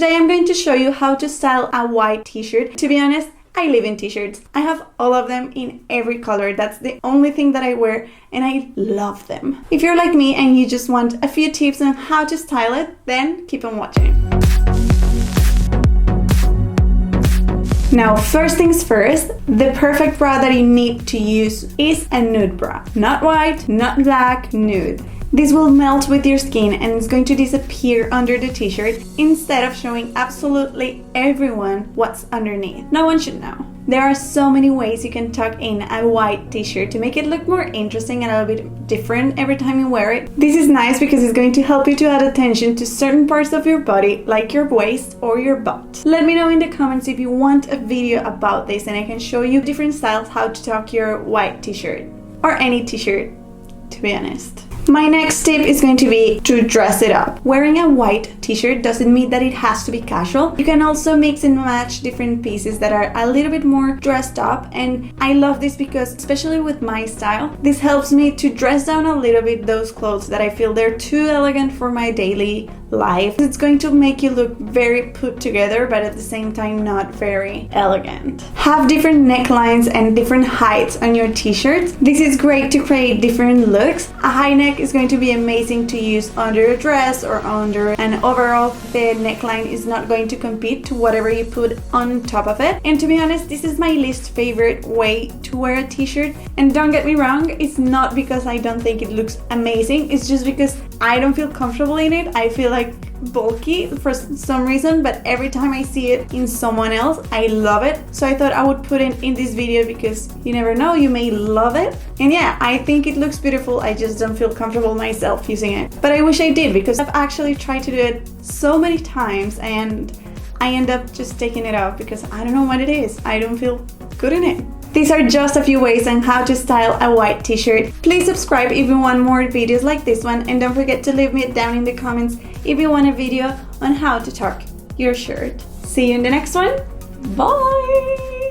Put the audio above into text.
today I'm going to show you how to style a white t-shirt. To be honest, I live in t-shirts. I have all of them in every color. That's the only thing that I wear and I love them. If you're like me and you just want a few tips on how to style it, then keep on watching. Now, first things first, the perfect bra that you need to use is a nude bra. Not white, not black, nude. This will melt with your skin and it's going to disappear under the t-shirt instead of showing absolutely everyone what's underneath. No one should know. There are so many ways you can tuck in a white t-shirt to make it look more interesting and a little bit different every time you wear it. This is nice because it's going to help you to add attention to certain parts of your body, like your waist or your butt. Let me know in the comments if you want a video about this and I can show you different styles how to tuck your white t-shirt. Or any t-shirt, to be honest. My next tip is going to be to dress it up. Wearing a white t-shirt doesn't mean that it has to be casual. You can also mix and match different pieces that are a little bit more dressed up, and I love this because, especially with my style, this helps me to dress down a little bit those clothes that I feel they're too elegant for my daily life. It's going to make you look very put together, but at the same time not very elegant. Have different necklines and different heights on your t-shirts. This is great to create different looks. A high neck is going to be amazing to use under a dress or under an overall. The neckline is not going to compete to whatever you put on top of it. And to be honest, this is my least favorite way to wear a t-shirt. And don't get me wrong, it's not because I don't think it looks amazing. It's just because I don't feel comfortable in it. I feel like bulky for some reason, but every time I see it in someone else, I love it. So I thought I would put it in this video because you never know, you may love it. And yeah, I think it looks beautiful. I just don't feel comfortable myself using it. But I wish I did because I've actually tried to do it so many times and I end up just taking it off because I don't know what it is. I don't feel good in it. These are just a few ways on how to style a white t-shirt. Please subscribe if you want more videos like this one, and don't forget to leave me down in the comments if you want a video on how to tuck your shirt. See you in the next one. Bye!